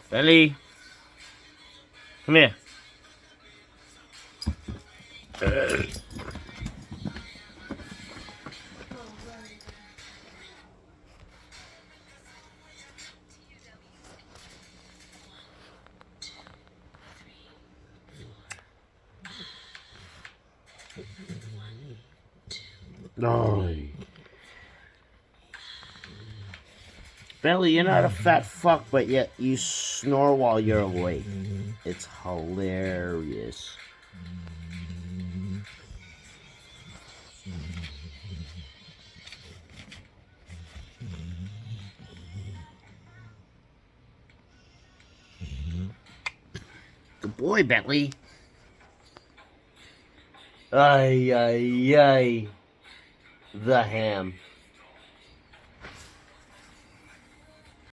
Belly, come here. No. Belly, you're not a fat fuck, but yet you snore while you're awake. It's hilarious. Good boy, Bentley. Ay, ay, ay. The ham.